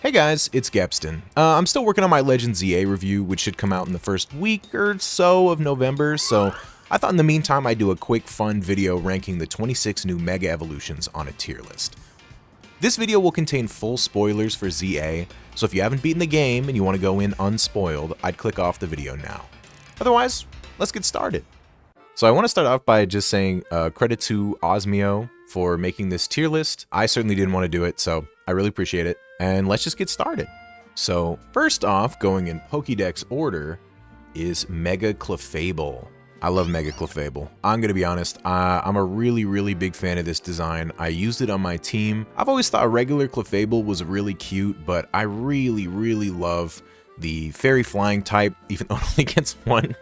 Hey guys, it's Gepston. I'm still working on my Legends Z-A review, which should come out in the first week or so of November, so I thought in the meantime I'd do a quick fun video ranking the 26 new Mega Evolutions on a tier list. This video will contain full spoilers for Z-A, so if you haven't beaten the game and you want to go in unspoiled, I'd click off the video now. Otherwise, let's get started. So I want to start off by just saying credit to Osmio for making this tier list. I certainly didn't want to do it, so I really appreciate it. And let's just get started. So first off, going in Pokédex order, is Mega Clefable. I love Mega Clefable. I'm gonna be honest, I'm a really big fan of this design. I used it on my team. I've always thought regular Clefable was really cute, but I really love the Fairy Flying type, even though it only gets one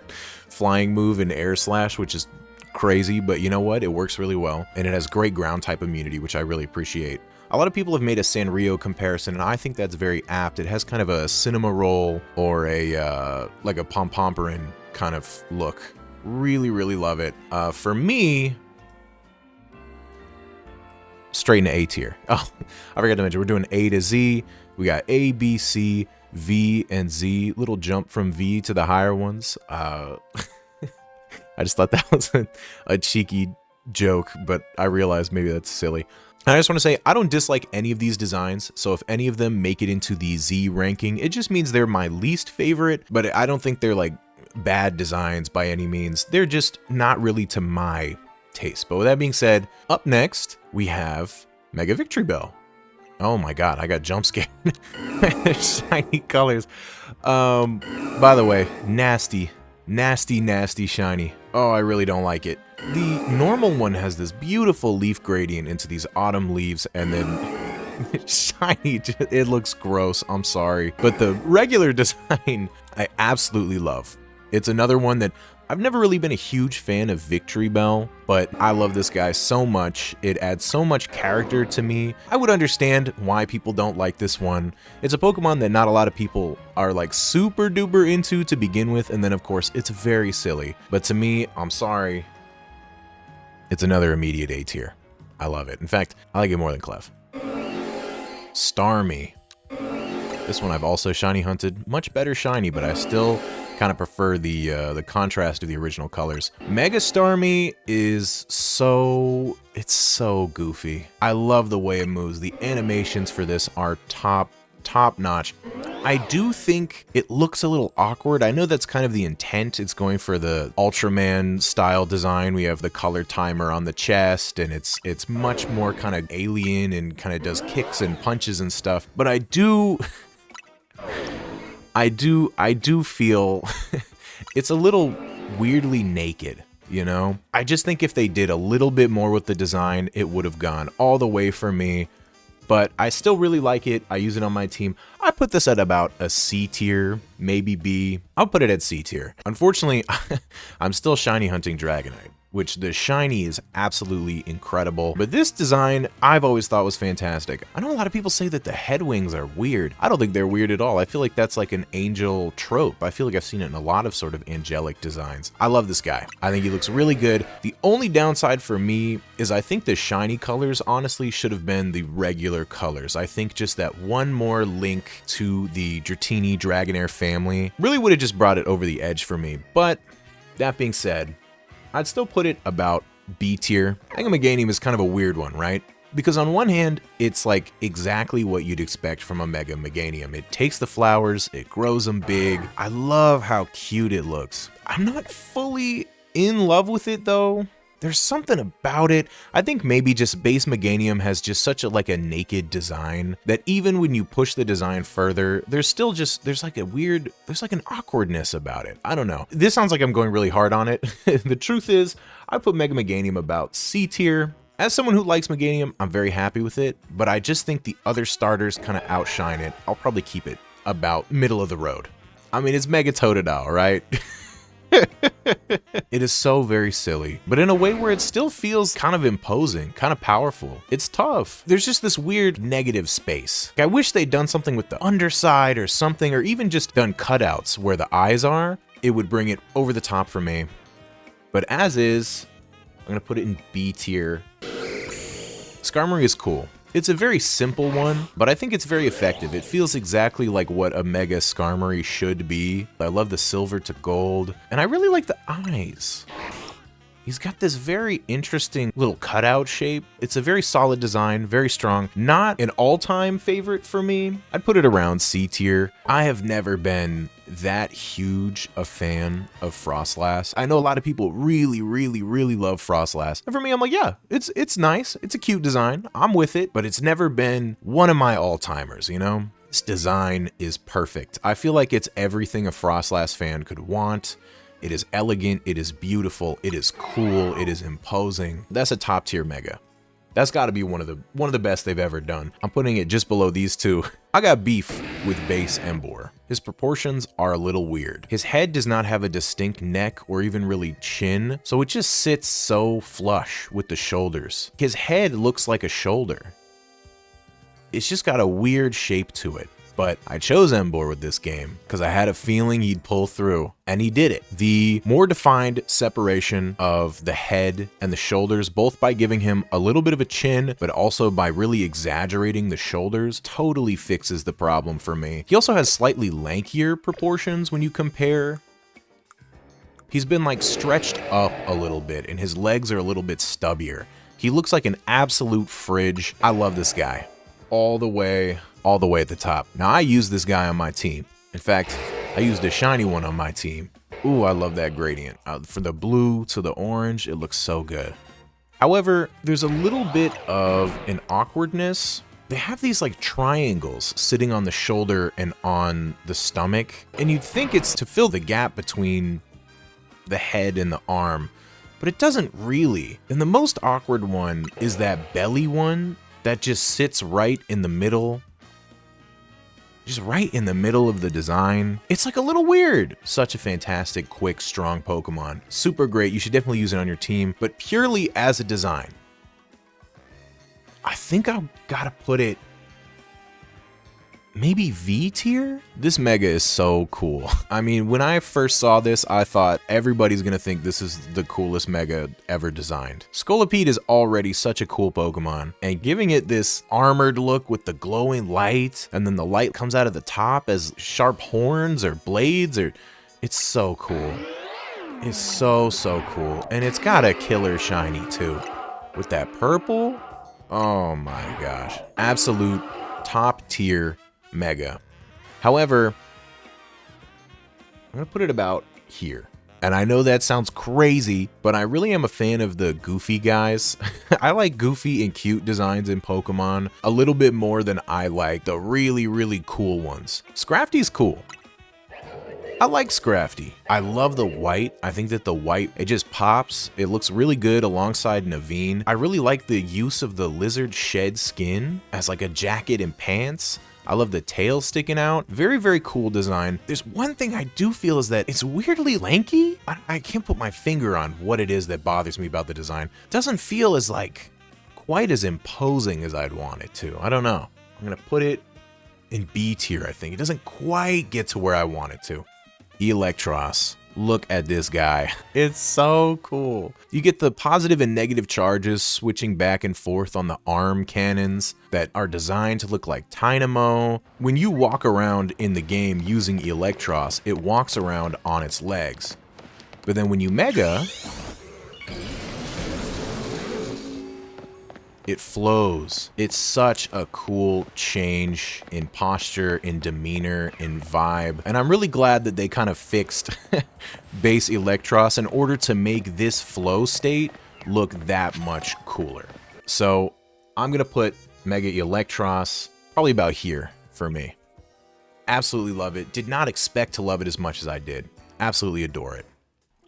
flying move in Air Slash, which is crazy, but you know what? It works really well, and it has great ground type immunity, which I really appreciate. A lot of people have made a Sanrio comparison, and I think that's very apt. It has kind of a cinema roll or a like a Pompomerin kind of look. Really love it. For me, straight into A tier. Oh, I forgot to mention, we're doing A to Z. We got A, B, C, V, and Z. Little jump from V to the higher ones. I just thought that was a cheeky joke, but I realized maybe that's silly. And I just want to say, I don't dislike any of these designs, so if any of them make it into the Z ranking, it just means they're my least favorite, but I don't think they're like bad designs by any means. They're just not really to my taste. But with that being said, up next, we have Mega Victreebel. Oh my god, I got jump scared. Shiny colors. By the way, nasty shiny. Oh, I really don't like it. The normal one has this beautiful leaf gradient into these autumn leaves, and then shiny, it looks gross, I'm sorry. But the regular design, I absolutely love. It's another one that I've never really been a huge fan of Victreebel, but I love this guy so much. It adds so much character to me. I would understand why people don't like this one. It's a Pokemon that not a lot of people are like super duper into to begin with, and then of course it's very silly. But to me, I'm sorry, it's another immediate A tier. I love it. In fact, I like it more than Clef. Starmie. This one I've also shiny hunted. Much better shiny, but I still kind of prefer the contrast of the original colors. Mega Starmie is it's so goofy. I love the way it moves. The animations for this are top notch. I do think it looks a little awkward. I know that's kind of the intent. It's going for the Ultraman style design. We have the color timer on the chest, and it's much more kind of alien and kind of does kicks and punches and stuff. But I do feel it's a little weirdly naked, you know? I just think if they did a little bit more with the design, it would have gone all the way for me. But I still really like it. I use it on my team. I put this at about a C tier, maybe B. I'll put it at C tier. Unfortunately, I'm still shiny hunting Dragonite, which the shiny is absolutely incredible. But this design, I've always thought was fantastic. I know a lot of people say that the head wings are weird. I don't think they're weird at all. I feel like that's like an angel trope. I feel like I've seen it in a lot of sort of angelic designs. I love this guy. I think he looks really good. The only downside for me is I think the shiny colors honestly should have been the regular colors. I think just that one more link to the Dratini Dragonair family really would have just brought it over the edge for me. But that being said, I'd still put it about B tier. I think Meganium is kind of a weird one, right? Because on one hand, it's like exactly what you'd expect from a Mega Meganium. It takes the flowers, it grows them big. I love how cute it looks. I'm not fully in love with it though. There's something about it. I think maybe just base Meganium has just such a like a naked design that even when you push the design further, there's like an awkwardness about it. I don't know. This sounds like I'm going really hard on it. The truth is, I put Mega Meganium about C tier. As someone who likes Meganium, I'm very happy with it, but I just think the other starters kind of outshine it. I'll probably keep it about middle of the road. I mean, it's Mega Totodile, right? It is so very silly, but in a way where it still feels kind of imposing, kind of powerful. It's tough. There's just this weird negative space. I wish they'd done something with the underside or something, or even just done cutouts where the eyes are. It would bring it over the top for me. But as is, I'm gonna put it in B tier. Skarmory is cool. It's a very simple one, but I think it's very effective. It feels exactly like what a Mega Skarmory should be. I love the silver to gold, and I really like the eyes. He's got this very interesting little cutout shape. It's a very solid design, very strong. Not an all-time favorite for me. I'd put it around C tier. I have never been that huge a fan of Froslass. I know a lot of people really love Froslass. And for me, I'm like, yeah, it's nice. It's a cute design. I'm with it, but it's never been one of my all-timers, you know? This design is perfect. I feel like it's everything a Froslass fan could want. It is elegant, it is beautiful, it is cool, it is imposing. That's a top tier Mega. That's gotta be one of the best they've ever done. I'm putting it just below these two. I got beef with base Emboar. His proportions are a little weird. His head does not have a distinct neck or even really chin, so it just sits so flush with the shoulders. His head looks like a shoulder. It's just got a weird shape to it. But I chose Emboar with this game because I had a feeling he'd pull through, and he did it. The more defined separation of the head and the shoulders, both by giving him a little bit of a chin, but also by really exaggerating the shoulders, totally fixes the problem for me. He also has slightly lankier proportions when you compare. He's been like stretched up a little bit, and his legs are a little bit stubbier. He looks like an absolute fridge. I love this guy. All the way at the top. Now, I use this guy on my team. In fact, I used a shiny one on my team. Ooh, I love that gradient. From the blue to the orange, it looks so good. However, there's a little bit of an awkwardness. They have these like triangles sitting on the shoulder and on the stomach, and you'd think it's to fill the gap between the head and the arm, but it doesn't really. And the most awkward one is that belly one that just sits right in the middle. Just right in the middle of the design. It's like a little weird. Such a fantastic, quick, strong Pokemon. Super great. You should definitely use it on your team, but purely as a design, I think I've got to put it maybe V tier? This Mega is so cool. I mean, when I first saw this, I thought everybody's gonna think this is the coolest Mega ever designed. Scolipede is already such a cool Pokemon, and giving it this armored look with the glowing light, and then the light comes out of the top as sharp horns or blades, or it's so cool. It's so cool. And it's got a killer shiny too. With that purple, oh my gosh. Absolute top tier Mega. However, I'm gonna put it about here. And I know that sounds crazy, but I really am a fan of the goofy guys. I like goofy and cute designs in Pokemon a little bit more than I like the really cool ones. Scrafty's cool. I like Scrafty. I love the white. I think that the white, it just pops. It looks really good alongside Naveen. I really like the use of the lizard shed skin as like a jacket and pants. I love the tail sticking out. Very cool design. There's one thing I do feel is that it's weirdly lanky. I can't put my finger on what it is that bothers me about the design. It doesn't feel as like quite as imposing as I'd want it to. I don't know. I'm gonna put it in B tier, I think. It doesn't quite get to where I want it to. Eelektross. Look at this guy. It's so cool. You get the positive and negative charges switching back and forth on the arm cannons that are designed to look like Dynamo. When you walk around in the game using Eelektross, it walks around on its legs. But then when you Mega, it flows. It's such a cool change in posture, in demeanor, in vibe. And I'm really glad that they kind of fixed base Eelektross in order to make this flow state look that much cooler. So I'm gonna put Mega Eelektross probably about here for me. Absolutely love it. Did not expect to love it as much as I did. Absolutely adore it.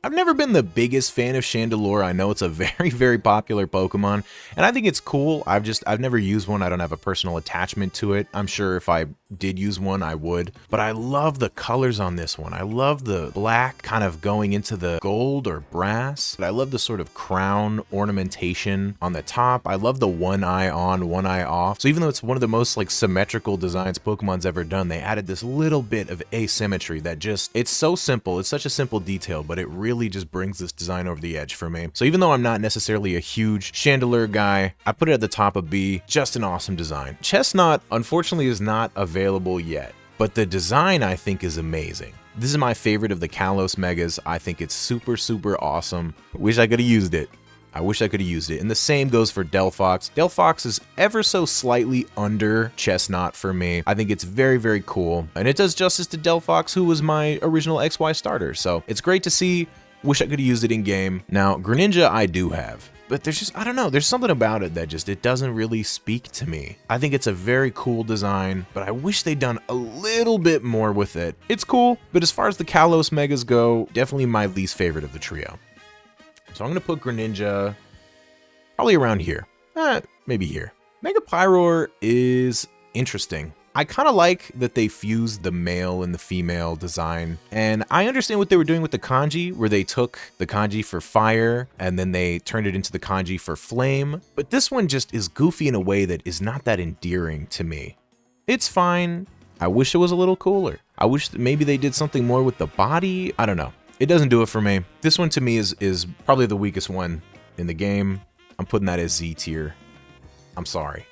I've never been the biggest fan of Chandelure. I know it's a very popular Pokemon, and I think it's cool. I've never used one. I don't have a personal attachment to it. I'm sure if I did use one, I would. But I love the colors on this one. I love the black kind of going into the gold or brass. I love the sort of crown ornamentation on the top. I love the one eye on, one eye off. So even though it's one of the most like symmetrical designs Pokemon's ever done, they added this little bit of asymmetry that just, it's so simple. It's such a simple detail, but it really really just brings this design over the edge for me. So even though I'm not necessarily a huge Chandelure guy, I put it at the top of B. Just an awesome design. Chestnut, unfortunately, is not available yet, but the design I think is amazing. This is my favorite of the Kalos Megas. I think it's super, super awesome. Wish I could have used it. I wish I could have used it. And the same goes for Delphox. Delphox is ever so slightly under Chestnut for me. I think it's very, very cool. And it does justice to Delphox, who was my original XY starter. So it's great to see. Wish I could have used it in game. Now, Greninja I do have. But there's just, I don't know, there's something about it that just, it doesn't really speak to me. I think it's a very cool design, but I wish they'd done a little bit more with it. It's cool, but as far as the Kalos Megas go, definitely my least favorite of the trio. So I'm going to put Greninja probably around here. Maybe here. Mega Pyroar is interesting. I kind of like that they fused the male and the female design. And I understand what they were doing with the kanji, where they took the kanji for fire and then they turned it into the kanji for flame. But this one just is goofy in a way that is not that endearing to me. It's fine. I wish it was a little cooler. I wish that maybe they did something more with the body. I don't know. It doesn't do it for me. This one to me is probably the weakest one in the game. I'm putting that as Z tier. I'm sorry.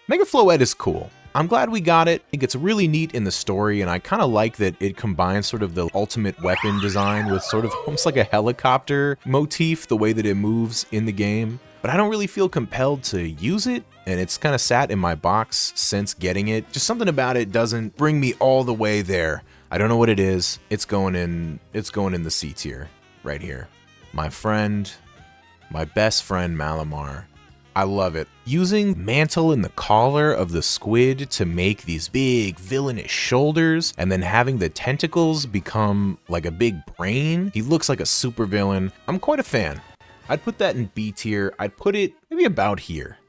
Mega Floette is cool. I'm glad we got it. I think it's really neat in the story, and I kind of like that it combines sort of the ultimate weapon design with sort of almost like a helicopter motif, the way that it moves in the game. But I don't really feel compelled to use it, and it's kind of sat in my box since getting it. Just something about it doesn't bring me all the way there. I don't know what it is. It's going in the C tier right here. My friend, my best friend Malamar. I love it. Using mantle in the collar of the squid to make these big villainous shoulders and then having the tentacles become like a big brain. He looks like a super villain. I'm quite a fan. I'd put that in B tier. I'd put it maybe about here.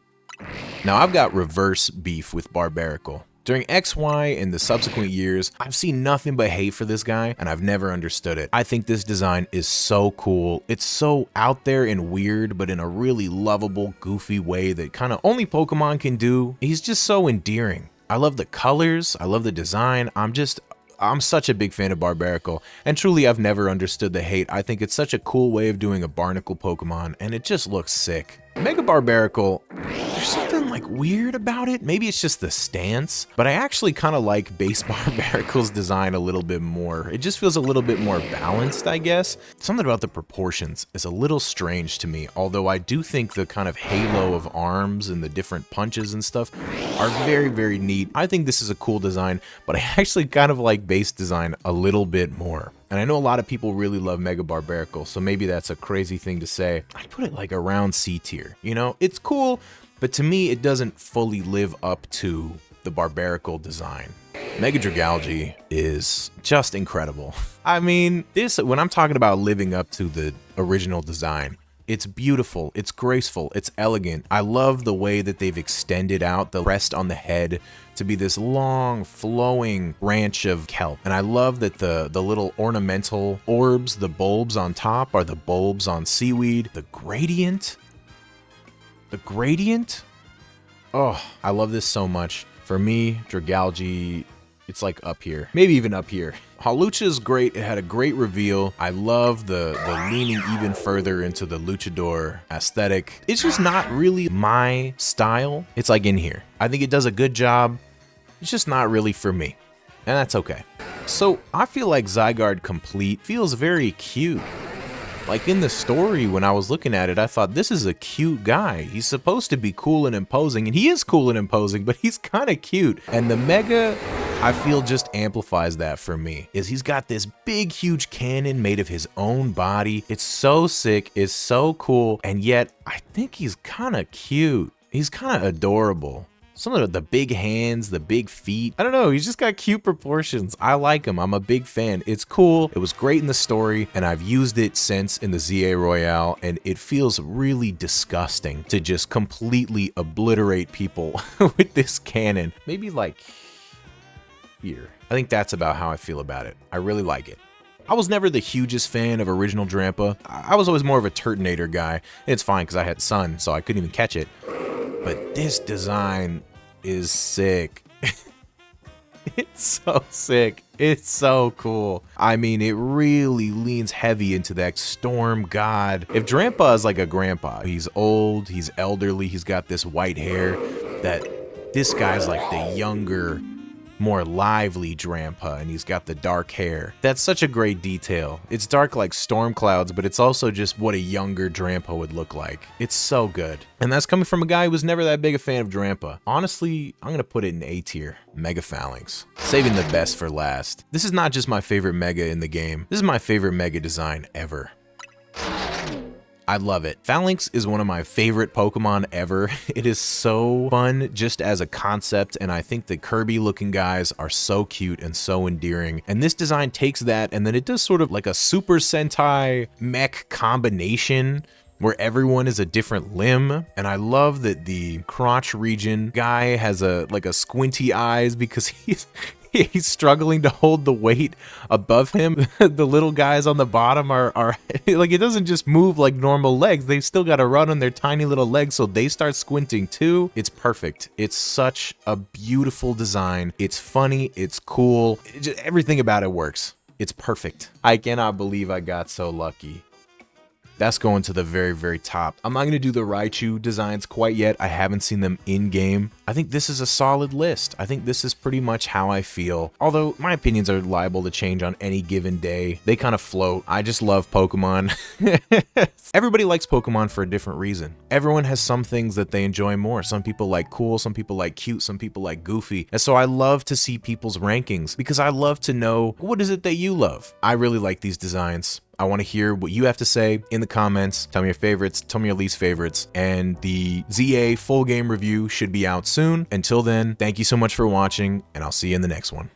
Now I've got reverse beef with Barbaracle. During XY and the subsequent years, I've seen nothing but hate for this guy, and I've never understood it. I think this design is so cool. It's so out there and weird, but in a really lovable, goofy way that kind of only Pokemon can do. He's just so endearing. I love the colors. I love the design. I'm such a big fan of Barbaracle, and truly I've never understood the hate. I think it's such a cool way of doing a barnacle Pokemon, and it just looks sick. Mega Barbaracle, there's something like weird about it. Maybe it's just the stance, but I actually kind of like base Barbaracle's design a little bit more. It just feels a little bit more balanced, I guess. Something about the proportions is a little strange to me, although I do think the kind of halo of arms and the different punches and stuff are very, very neat. I think this is a cool design, but I actually kind of like base design a little bit more. And I know a lot of people really love Mega Barbaracle, so maybe that's a crazy thing to say. I'd put it like around C tier, you know? It's cool, but to me, it doesn't fully live up to the Barbaracle design. Mega Dragalge is just incredible. I mean, when I'm talking about living up to the original design, it's beautiful, it's graceful, it's elegant. I love the way that they've extended out the crest on the head to be this long, flowing branch of kelp. And I love that the little ornamental orbs, the bulbs on top, are the bulbs on seaweed. The gradient? Oh, I love this so much. For me, Dragalge, it's like up here, maybe even up here. Hawlucha is great. It had a great reveal. I love the leaning even further into the luchador aesthetic. It's just not really my style. It's like in here. I think it does a good job. It's just not really for me, and that's okay. So I feel like Zygarde Complete feels very cute. Like in the story, when I was looking at it, I thought this is a cute guy. He's supposed to be cool and imposing, and he is cool and imposing, but he's kind of cute. And the Mega, I feel, just amplifies that for me. He's got this big, huge cannon made of his own body. It's so sick, it's so cool, and yet I think he's kind of cute. He's kind of adorable. Some of the big hands, the big feet. I don't know, he's just got cute proportions. I like him, I'm a big fan. It's cool, it was great in the story, and I've used it since in the Z-A Royale, and it feels really disgusting to just completely obliterate people with this cannon. Maybe like here. I think that's about how I feel about it. I really like it. I was never the hugest fan of original Drampa. I was always more of a Turtonator guy. And it's fine because I had Sun, so I couldn't even catch it. But this design is sick. It's so sick. It's so cool. I mean, it really leans heavy into that storm god. If Drampa is like a grandpa, he's old, he's elderly, he's got this white hair, that this guy's like the younger, more lively Drampa, and he's got the dark hair. That's such a great detail. It's dark like storm clouds, but it's also just what a younger Drampa would look like. It's so good. And that's coming from a guy who was never that big a fan of Drampa. Honestly, I'm gonna put it in A tier. Mega Falinks. Saving the best for last. This is not just my favorite Mega in the game. This is my favorite Mega design ever. I love it. Falinks is one of my favorite Pokemon ever. It is so fun just as a concept, and I think the Kirby looking guys are so cute and so endearing. And this design takes that, and then it does sort of like a Super Sentai mech combination where everyone is a different limb. And I love that the crotch region guy has a squinty eyes because he's struggling to hold the weight above him. The little guys on the bottom are like, it doesn't just move like normal legs. They've still got to run on their tiny little legs, so they start squinting too. It's perfect. It's such a beautiful design. It's funny. It's cool. Everything about it works. It's perfect. I cannot believe I got so lucky. That's going to the very, very top. I'm not going to do the Raichu designs quite yet. I haven't seen them in game. I think this is a solid list. I think this is pretty much how I feel. Although my opinions are liable to change on any given day. They kind of float. I just love Pokemon. Everybody likes Pokemon for a different reason. Everyone has some things that they enjoy more. Some people like cool, some people like cute, some people like goofy. And so I love to see people's rankings because I love to know, what is it that you love? I really like these designs. I want to hear what you have to say in the comments. Tell me your favorites, tell me your least favorites, and the Z-A full game review should be out soon. Until then, thank you so much for watching, and I'll see you in the next one.